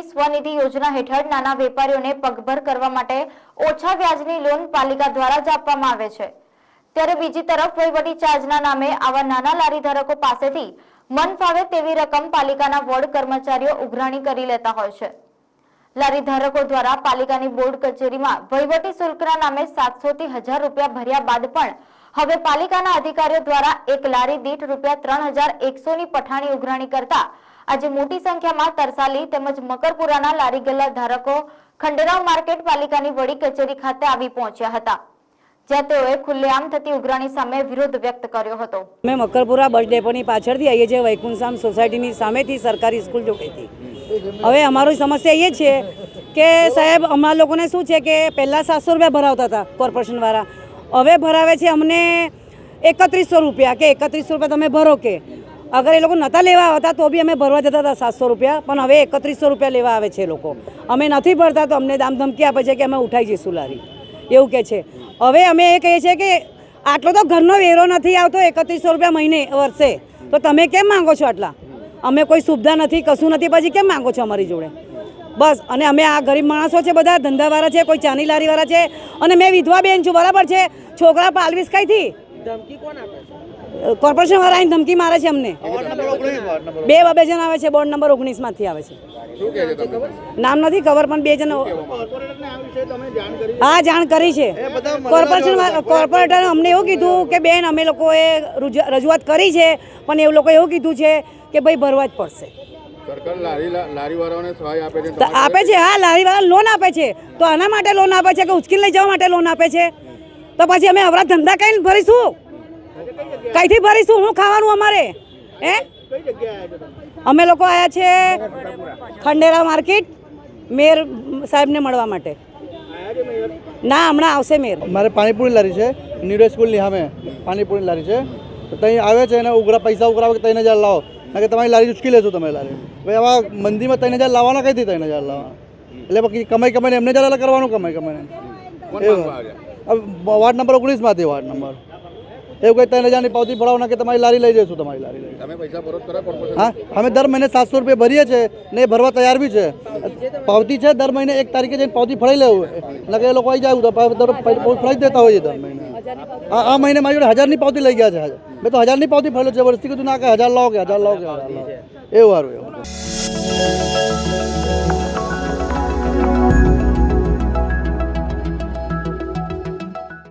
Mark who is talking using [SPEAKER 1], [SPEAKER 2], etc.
[SPEAKER 1] સ્વનિધિ યોજના હેઠળ નાના વેપારીઓને પગભર કરવા માટે ઓછા વ્યાજની લોન પાલિકા દ્વારા જ આપવામાં આવે છે। ત્યારે બીજી તરફ વહીવટી ચાર્જના નામે આવા નાના લારી ધારકો પાસેથી મન ફાવે તેવી રકમ પાલિકાના વોર્ડ કર્મચારીઓ ઉઘરાણી કરી લેતા હોય છે। લારી ધારકો દ્વારા પાલિકાની બોર્ડ કચેરીમાં વહીવટી શુલ્કના નામે 700 થી 1000 રૂપિયા ભર્યા બાદ પણ હવે પાલિકાના અધિકારીઓ દ્વારા એક લારી દીઠ રૂપિયા 3100 ની પઠાણી ઉઘરાણી કરતા આજે મોટી સંખ્યામાં તરસાલી તેમજ મકરપુરાના લારી ગલ્લા ધારકો ખંડેરાવ માર્કેટ પાલિકાની વડી કચેરી ખાતે આવી પહોંચ્યા હતા, જ્યાં તેઓએ ખુલ્લેઆમ થતી ઉઘરાણી સામે વિરોધ વ્યક્ત કર્યો હતો।
[SPEAKER 2] અમે મકરપુરા બસ ડેપોની પાછળથી આવીએ છીએ, વૈકુંઠધામ સોસાયટીની સામેથી સરકારી સ્કૂલ જોડેથી। હવે અમારી સમસ્યા એ છે કે સાહેબ અમારા લોકોને શું છે કે પહેલાં 700 રૂપિયા ભરાવતા હતા કોર્પોરેશનવાળા, હવે ભરાવે છે અમને 3100 રૂપિયા કે 3100 રૂપિયા તમે ભરો કે અગર એ લોકો નહોતા લેવા આવતા તો બી અમે ભરવા જતા હતા 700 રૂપિયા, પણ હવે 3100 રૂપિયા લેવા આવે છે લોકો। અમે નથી ભરતા તો અમને દામ ધમકી આપે છે કે અમે ઉઠાઈ જઈશું લારી, એવું કહે છે। હવે અમે એ કહીએ છીએ કે આટલો તો ઘરનો વેરો નથી આવતો 3100 રૂપિયા મહિને વર્ષે, તો તમે કેમ માંગો છો આટલા? અમે કોઈ સુવિધા નથી, કશું નથી, પછી કેમ માંગો છો અમારી જોડે? બસ। અને અમે આ ગરીબ માણસો છે, બધા ધંધાવાળા છે, કોઈ ચાની લારીવાળા છે, અને મેં વિધવા બેન છું, બરાબર છે। છોકરા પાલવીસ કઈથી ધમકી કોણ આપે છે? કોર્પોરેશન વાળા અહીં ધમકી મારે છે અમને। 2 જણ આવે છે, બોર્ડ નંબર 19 માંથી આવે છે, નામ નથી ખબર પણ 2 જણ। હા, જાણ કરી છે કોર્પોરેટર। અમને એવું કીધું કે બેન અમે લોકોએ રજૂઆત કરી છે, પણ એવું લોકો એવું કીધું છે કે ભાઈ ભરવા જ પડશે।
[SPEAKER 3] સરકાર લારીવાળાઓને સહાય આપે છે?
[SPEAKER 2] આપે છે, હા, લારીવાળા લોન આપે છે, તો આના માટે લોન આપે છે કે ઉચકીને લઈ જવા માટે લોન આપે છે? તો પછી અમે અવરા ધંધા કઈ ભરીશું? કઈથી ભરીશું? હું ખાવાનું અમારે? અમે લોકો આવ્યા છે ખંડેરા માર્કેટ મેયર સાહેબને મળવા માટે। ના, હમણાં આવશે મેયર।
[SPEAKER 4] મારે પાણીપુરી લારી છે, નીડો સ્કૂલની સામે પાણીપુરી લારી છે, તો ત્યાં આવે છે અને પૈસા ઉઘરાવે કે 3000 લાવો, કે તમારી લારી ઉચકી લેશું તમે લારી। ભાઈ આવા મંદીમાં 3000 લાવવાના કઈથી 3000 લાવવાના? એટલે બાકી કમાઈને એમને જ કરવાનું, કમાઈને વોર્ડ નંબર 19 માંથી વોર્ડ નંબર એવું કંઈ 3000 ની પાવતી ભરાવના કે તમારી લારી લઈ જઈશું, તમારી લારી લઈ।
[SPEAKER 3] તમે પૈસા ભરો ખરા કોર્પોરેશન?
[SPEAKER 4] હા, અમે દર મહિને 700 રૂપિયા ભરીએ છીએ ને એ ભરવા તૈયાર બી છે। પાવતી છે, દર મહિને 1 તારીખે જઈને પાવતી ફરાઈ લેવું, એટલે કે એ લોકો આવી જાય તો ફરાઈ દેતા હોય છે દર મહિને। આ મહિને મારી જોડે 1000 ની પાવતી લઈ ગયા છે। મેં તો 1000 ની પાવતી ફરેલો છે, વર્ષથી કીધું ના કે 1000 લાવો કે 1000 લાવો કે 1000 લાવો, એવું સારું એવું।